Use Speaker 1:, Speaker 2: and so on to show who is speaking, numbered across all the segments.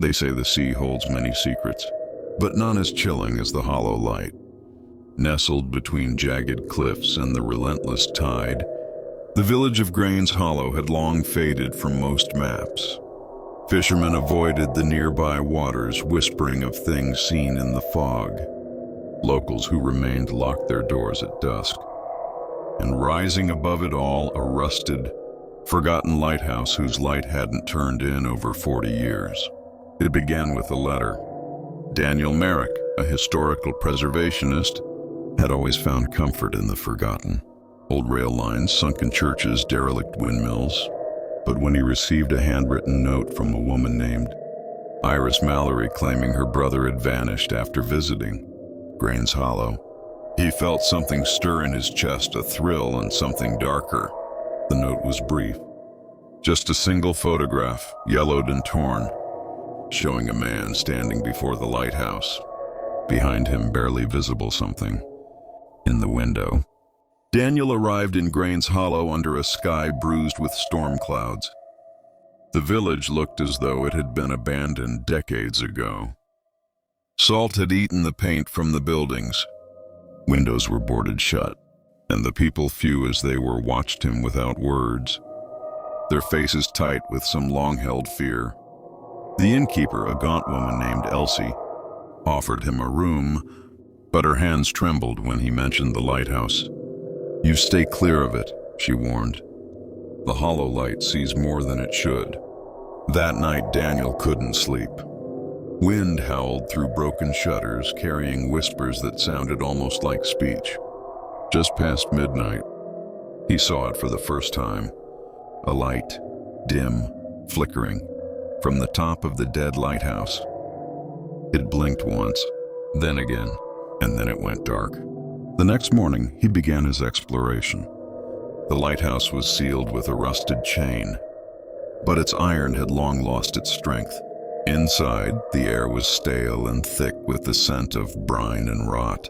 Speaker 1: They say the sea holds many secrets, but none as chilling as the hollow light. Nestled between jagged cliffs and the relentless tide, the village of Grains Hollow had long faded from most maps. Fishermen avoided the nearby waters, whispering of things seen in the fog. Locals who remained locked their doors at dusk. And rising above it all, a rusted, forgotten lighthouse whose light hadn't turned in over 40 years. It began with a letter. Daniel Merrick, a historical preservationist, had always found comfort in the forgotten. Old rail lines, sunken churches, derelict windmills. But when he received a handwritten note from a woman named Iris Mallory claiming her brother had vanished after visiting Grains Hollow, he felt something stir in his chest, a thrill and something darker. The note was brief. Just a single photograph, yellowed and torn, showing a man standing before the lighthouse. Behind him, barely visible something in the window. Daniel arrived in Grains Hollow under a sky bruised with storm clouds. The village looked as though it had been abandoned decades ago. Salt had eaten the paint from the buildings. Windows were boarded shut, and the people, few as they were, watched him without words, their faces tight with some long-held fear. The innkeeper, a gaunt woman named Elsie, offered him a room, but her hands trembled when he mentioned the lighthouse. "You stay clear of it," she warned. "The hollow light sees more than it should." That night, Daniel couldn't sleep. Wind howled through broken shutters, carrying whispers that sounded almost like speech. Just past midnight, he saw it for the first time. A light, dim, flickering, from the top of the dead lighthouse. It blinked once, then again, and then it went dark. The next morning, he began his exploration. The lighthouse was sealed with a rusted chain, but its iron had long lost its strength. Inside, the air was stale and thick with the scent of brine and rot.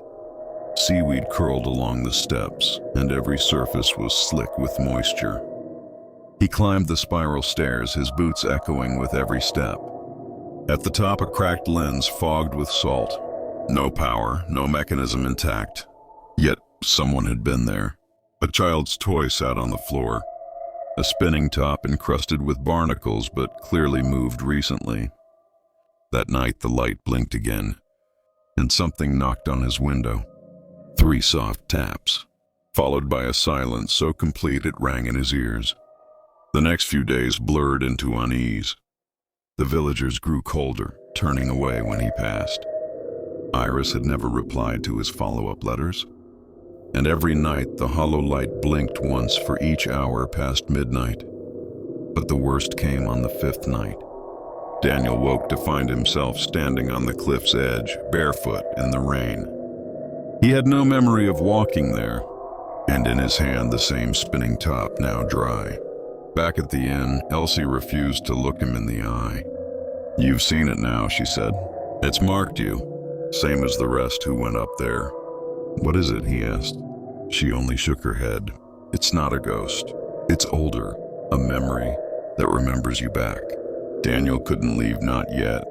Speaker 1: Seaweed curled along the steps, and every surface was slick with moisture. He climbed the spiral stairs, his boots echoing with every step. At the top, a cracked lens fogged with salt. No power, no mechanism intact. Yet someone had been there. A child's toy sat on the floor, a spinning top encrusted with barnacles but clearly moved recently. That night the light blinked again, and something knocked on his window. 3 soft taps, followed by a silence so complete it rang in his ears. The next few days blurred into unease. The villagers grew colder, turning away when he passed. Iris had never replied to his follow-up letters, and every night the hollow light blinked once for each hour past midnight. But the worst came on the 5th night. Daniel woke to find himself standing on the cliff's edge, barefoot in the rain. He had no memory of walking there, and in his hand the same spinning top, now dry. Back at the inn, Elsie refused to look him in the eye. "You've seen it now," she said. "It's marked you, same as the rest who went up there." "What is it?" he asked. She only shook her head. "It's not a ghost. It's older, a memory that remembers you back." Daniel couldn't leave, not yet,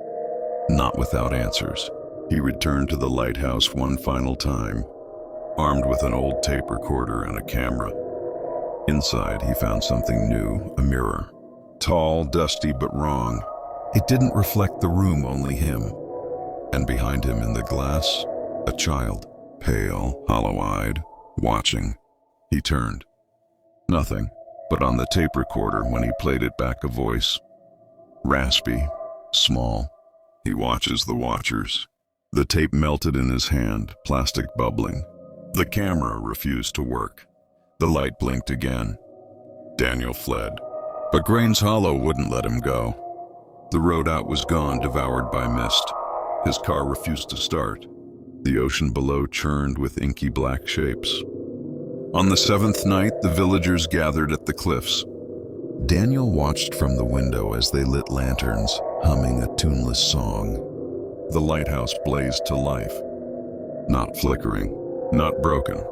Speaker 1: not without answers. He returned to the lighthouse one final time, armed with an old tape recorder and a camera. Inside, he found something new, a mirror. Tall, dusty, but wrong. It didn't reflect the room, only him. And behind him in the glass, a child, pale, hollow-eyed, watching. He turned. Nothing, but on the tape recorder, when he played it back, a voice. Raspy, small. He watches the watchers. The tape melted in his hand, plastic bubbling. The camera refused to work. The light blinked again. Daniel fled. But Grains Hollow wouldn't let him go. The road out was gone, devoured by mist. His car refused to start. The ocean below churned with inky black shapes. On the 7th night, the villagers gathered at the cliffs. Daniel watched from the window as they lit lanterns, humming a tuneless song. The lighthouse blazed to life. Not flickering, not broken.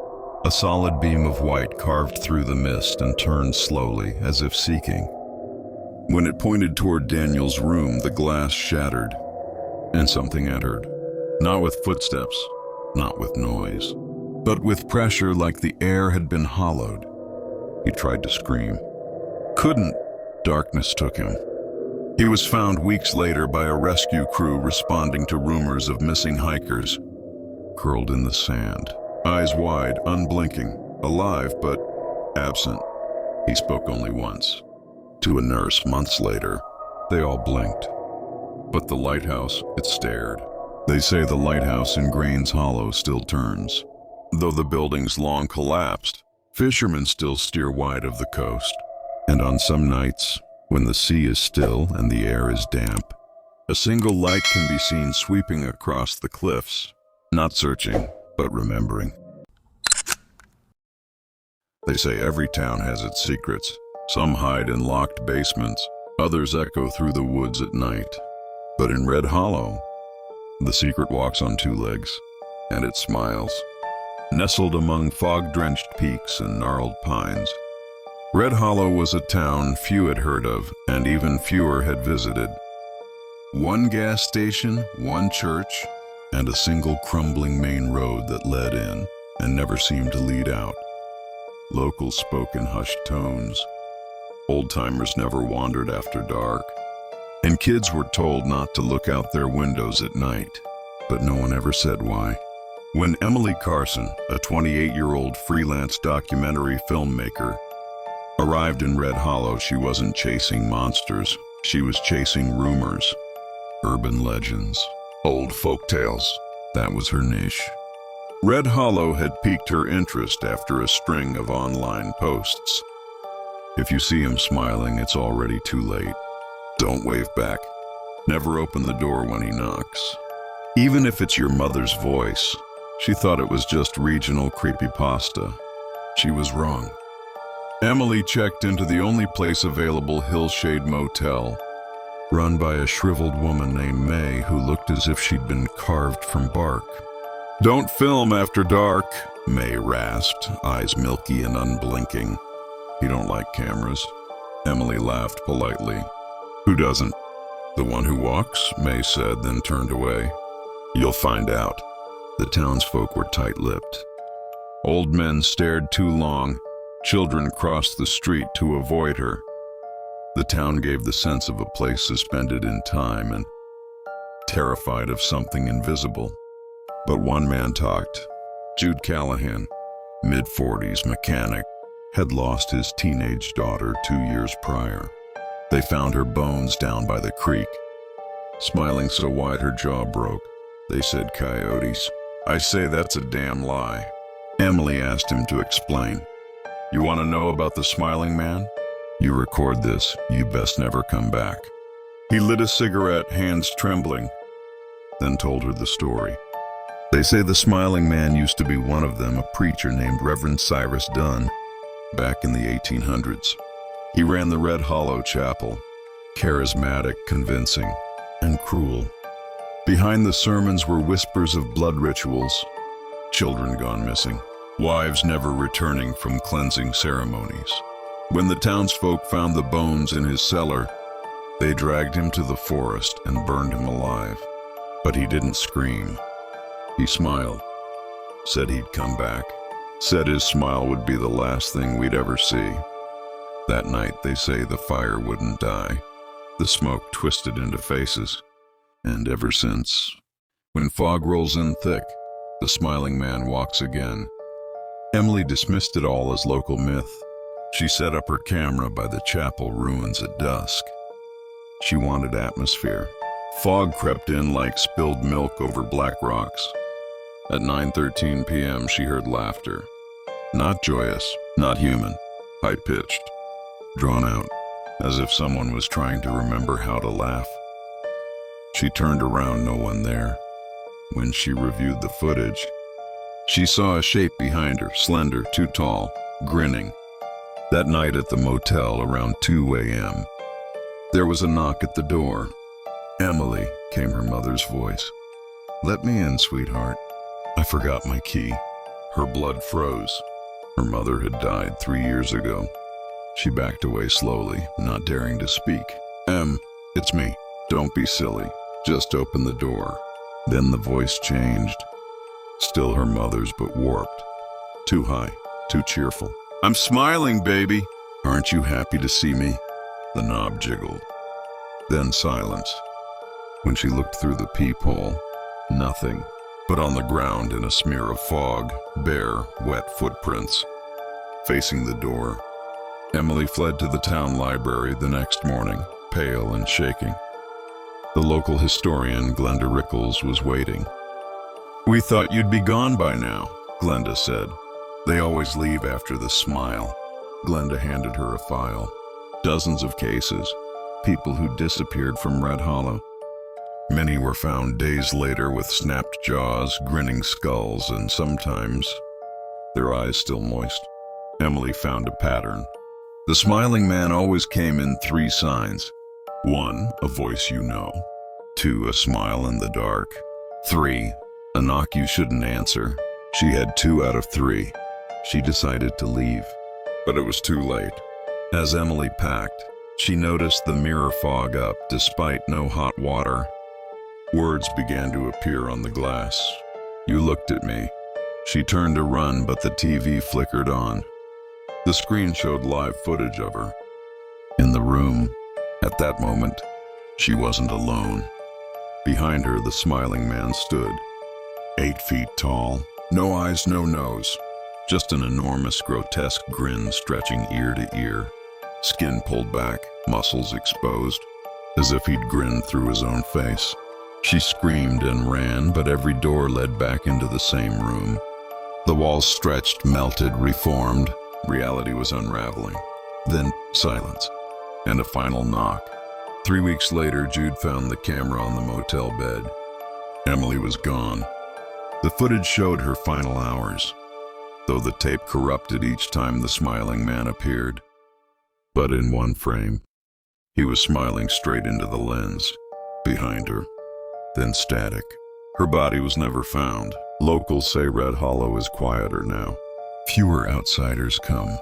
Speaker 1: A solid beam of white carved through the mist and turned slowly, as if seeking. When it pointed toward Daniel's room, the glass shattered, and something entered. Not with footsteps, not with noise, but with pressure like the air had been hollowed. He tried to scream. Couldn't. Darkness took him. He was found weeks later by a rescue crew responding to rumors of missing hikers. Curled in the sand, eyes wide, unblinking, alive but absent. He spoke only once. To a nurse months later, they all blinked. But the lighthouse, it stared. They say the lighthouse in Grains Hollow still turns. Though the building's long collapsed, fishermen still steer wide of the coast. And on some nights, when the sea is still and the air is damp, a single light can be seen sweeping across the cliffs, not searching, but remembering. They say every town has its secrets. Some hide in locked basements, others echo through the woods at night. But in Red Hollow, the secret walks on two legs, and it smiles. Nestled among fog-drenched peaks and gnarled pines, Red Hollow was a town few had heard of, and even fewer had visited. One gas station, one church, and a single crumbling main road that led in and never seemed to lead out. Locals spoke in hushed tones. Old-timers never wandered after dark, and kids were told not to look out their windows at night, but no one ever said why. When Emily Carson, a 28-year-old freelance documentary filmmaker, arrived in Red Hollow, she wasn't chasing monsters. She was chasing rumors, urban legends, old folktales. That was her niche. Red Hollow had piqued her interest after a string of online posts. If you see him smiling, it's already too late. Don't wave back. Never open the door when he knocks. Even if it's your mother's voice. She thought it was just regional creepypasta. She was wrong. Emily checked into the only place available Hillshade Motel, run by a shriveled woman named May who looked as if she'd been carved from bark. "Don't film after dark," May rasped, eyes milky and unblinking. "You don't like cameras?" Emily laughed politely. "Who doesn't?" "The one who walks," May said, then turned away. "You'll find out." The townsfolk were tight-lipped. Old men stared too long. Children crossed the street to avoid her. The town gave the sense of a place suspended in time and terrified of something invisible. But one man talked. Jude Callahan, mid-40s mechanic, had lost his teenage daughter 2 years prior. They found her bones down by the creek. Smiling so wide her jaw broke, they said coyotes. "I say that's a damn lie." Emily asked him to explain. "You want to know about the smiling man? You record this, you best never come back." He lit a cigarette, hands trembling, then told her the story. They say the smiling man used to be one of them, a preacher named Reverend Cyrus Dunn, back in the 1800s. He ran the Red Hollow Chapel, charismatic, convincing, and cruel. Behind the sermons were whispers of blood rituals, children gone missing, wives never returning from cleansing ceremonies. When the townsfolk found the bones in his cellar, they dragged him to the forest and burned him alive. But he didn't scream. He smiled, said he'd come back, said his smile would be the last thing we'd ever see. That night, they say the fire wouldn't die. The smoke twisted into faces. And ever since, when fog rolls in thick, the smiling man walks again. Emily dismissed it all as local myth. She set up her camera by the chapel ruins at dusk. She wanted atmosphere. Fog crept in like spilled milk over black rocks. At 9:13 p.m., she heard laughter. Not joyous, not human, high-pitched, drawn out, as if someone was trying to remember how to laugh. She turned around, no one there. When she reviewed the footage, she saw a shape behind her, slender, too tall, grinning. That night at the motel around 2 a.m., there was a knock at the door. "Emily," came her mother's voice. "Let me in, sweetheart. I forgot my key." Her blood froze. Her mother had died 3 years ago. She backed away slowly, not daring to speak. It's me. Don't be silly. Just open the door." Then the voice changed. Still her mother's, but warped. Too high, too cheerful. "I'm smiling, baby. Aren't you happy to see me?" The knob jiggled. Then silence. When she looked through the peephole, nothing. But on the ground in a smear of fog, bare, wet footprints. Facing the door, Emily fled to the town library the next morning, pale and shaking. The local historian, Glenda Rickles, was waiting. "We thought you'd be gone by now," Glenda said. "They always leave after the smile." Glenda handed her a file. Dozens of cases, people who disappeared from Red Hollow. Many were found days later with snapped jaws, grinning skulls, and sometimes their eyes still moist. Emily found a pattern. The smiling man always came in 3 signs. 1, a voice you know. 2, a smile in the dark. 3, a knock you shouldn't answer. She had 2 out of 3. She decided to leave, but it was too late. As Emily packed, she noticed the mirror fog up despite no hot water. Words began to appear on the glass. "You looked at me." She turned to run, but the TV flickered on. The screen showed live footage of her. In the room, at that moment, she wasn't alone. Behind her, the smiling man stood. 8 feet tall, no eyes, no nose. Just an enormous, grotesque grin stretching ear to ear. Skin pulled back, muscles exposed, as if he'd grinned through his own face. She screamed and ran, but every door led back into the same room. The walls stretched, melted, reformed. Reality was unraveling. Then silence, and a final knock. 3 weeks later, Jude found the camera on the motel bed. Emily was gone. The footage showed her final hours, though the tape corrupted each time the smiling man appeared. But in one frame, he was smiling straight into the lens, behind her. Then static. Her body was never found. Locals say Red Hollow is quieter now. Fewer outsiders come.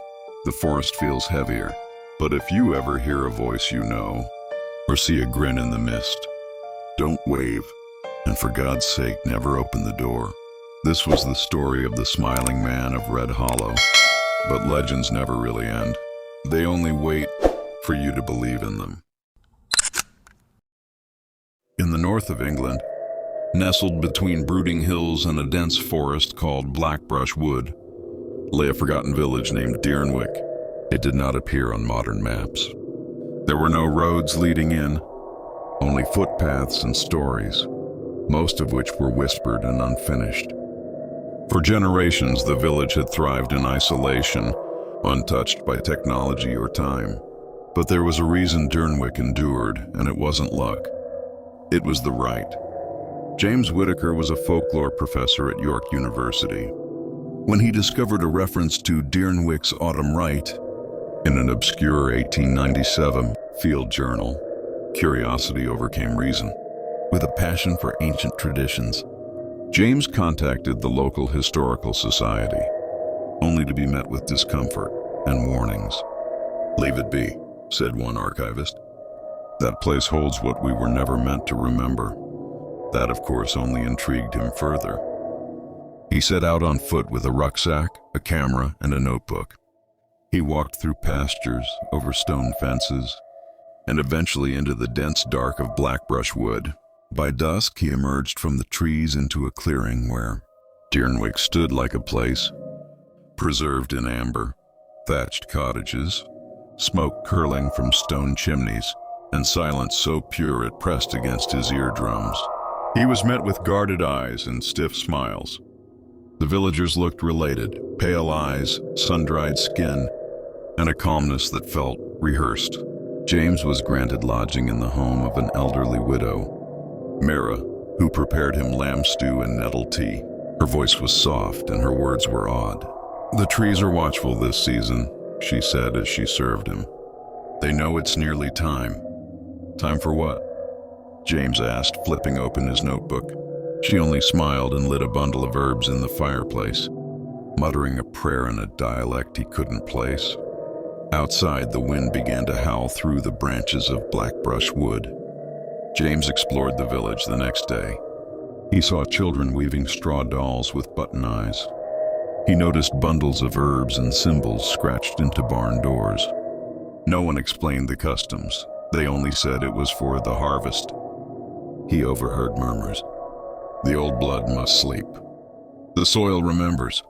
Speaker 1: The forest feels heavier. But if you ever hear a voice you know, or see a grin in the mist, don't wave. And for God's sake, never open the door. This was the story of the smiling man of Red Hollow. But legends never really end. They only wait for you to believe in them. In the north of England, nestled between brooding hills and a dense forest called Blackbrush Wood, lay a forgotten village named Deernwick. It did not appear on modern maps. There were no roads leading in, only footpaths and stories, most of which were whispered and unfinished. For generations, the village had thrived in isolation, untouched by technology or time. But there was a reason Deernwick endured, and it wasn't luck. It was the rite. James Whitaker was a folklore professor at York University. When he discovered a reference to Deernwick's autumn rite in an obscure 1897 field journal, curiosity overcame reason. With a passion for ancient traditions, James contacted the local historical society, only to be met with discomfort and warnings. "Leave it be," said one archivist. "That place holds what we were never meant to remember." That, of course, only intrigued him further. He set out on foot with a rucksack, a camera, and a notebook. He walked through pastures, over stone fences, and eventually into the dense dark of Blackbrush Wood. By dusk, he emerged from the trees into a clearing where Deernwick stood like a place, preserved in amber, thatched cottages, smoke curling from stone chimneys, and silence so pure it pressed against his eardrums. He was met with guarded eyes and stiff smiles. The villagers looked related, pale eyes, sun-dried skin, and a calmness that felt rehearsed. James was granted lodging in the home of an elderly widow, Mira, who prepared him lamb stew and nettle tea. Her voice was soft and her words were odd. "The trees are watchful this season," she said as she served him. "They know it's nearly time." "Time for what?" James asked, flipping open his notebook. She only smiled and lit a bundle of herbs in the fireplace, muttering a prayer in a dialect he couldn't place. Outside, the wind began to howl through the branches of blackbrush wood. James explored the village the next day. He saw children weaving straw dolls with button eyes. He noticed bundles of herbs and symbols scratched into barn doors. No one explained the customs. They only said it was for the harvest. He overheard murmurs. The old blood must sleep. The soil remembers.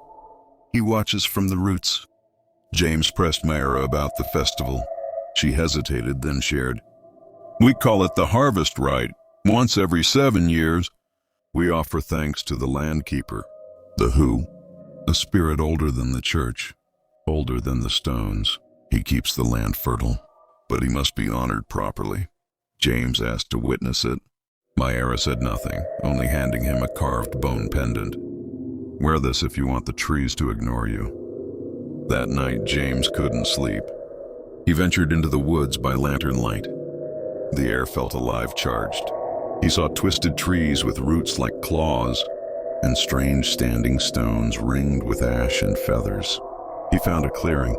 Speaker 1: He watches from the roots. James pressed Mayra about the festival. She hesitated, then shared. We call it the harvest rite. Once every 7 years, we offer thanks to the land keeper. The who? A spirit older than the church, older than the stones. He keeps the land fertile, but he must be honored properly. James asked to witness it. Mayra said nothing, only handing him a carved bone pendant. Wear this if you want the trees to ignore you. That night, James couldn't sleep. He ventured into the woods by lantern light. The air felt alive, charged. He saw twisted trees with roots like claws and strange standing stones ringed with ash and feathers. He found a clearing.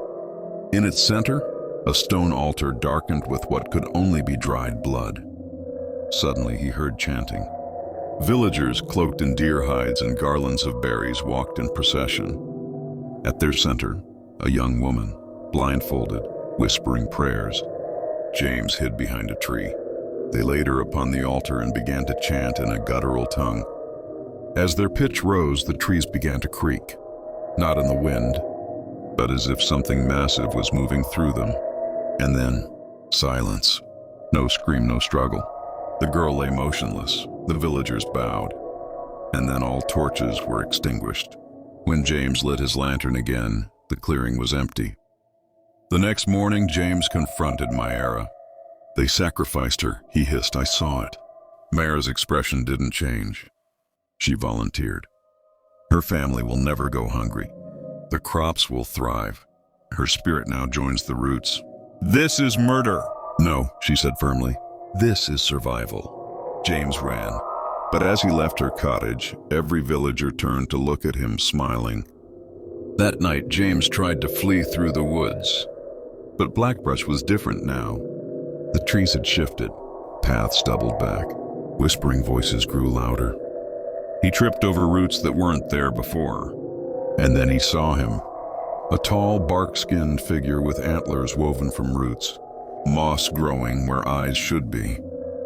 Speaker 1: In its center, a stone altar darkened with what could only be dried blood. Suddenly, he heard chanting. Villagers cloaked in deer hides and garlands of berries walked in procession. At their center, a young woman, blindfolded, whispering prayers. James hid behind a tree. They laid her upon the altar and began to chant in a guttural tongue. As their pitch rose, the trees began to creak, not in the wind, but as if something massive was moving through them. And then, silence. No scream, no struggle. The girl lay motionless. The villagers bowed. And then all torches were extinguished. When James lit his lantern again, the clearing was empty. The next morning, James confronted Mayra. They sacrificed her, he hissed. I saw it. Mayra's expression didn't change. She volunteered. Her family will never go hungry. The crops will thrive. Her spirit now joins the roots. This is murder. No, she said firmly. This is survival. James ran. But as he left her cottage, every villager turned to look at him, smiling. That night, James tried to flee through the woods. But Blackbrush was different now. The trees had shifted. Paths doubled back. Whispering voices grew louder. He tripped over roots that weren't there before. And then he saw him. A tall, bark-skinned figure with antlers woven from roots. Moss growing where eyes should be.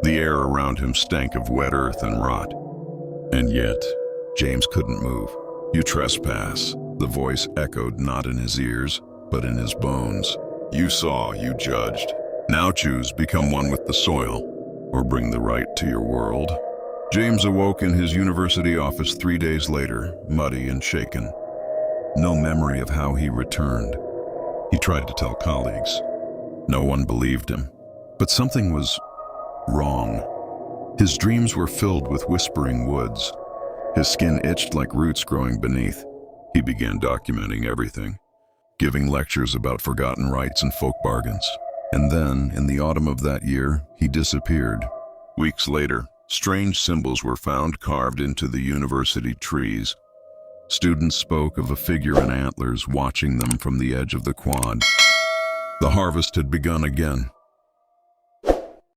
Speaker 1: The air around him stank of wet earth and rot. And yet, James couldn't move. You trespass. The voice echoed not in his ears, but in his bones. You saw, you judged. Now choose, become one with the soil, or bring the right to your world. James awoke in his university office 3 days later, muddy and shaken. No memory of how he returned. He tried to tell colleagues. No one believed him. But something was wrong. His dreams were filled with whispering woods. His skin itched like roots growing beneath. He began documenting everything, giving lectures about forgotten rites and folk bargains. And then, in the autumn of that year, he disappeared. Weeks later, strange symbols were found carved into the university trees. Students spoke of a figure in antlers watching them from the edge of the quad. The harvest had begun again.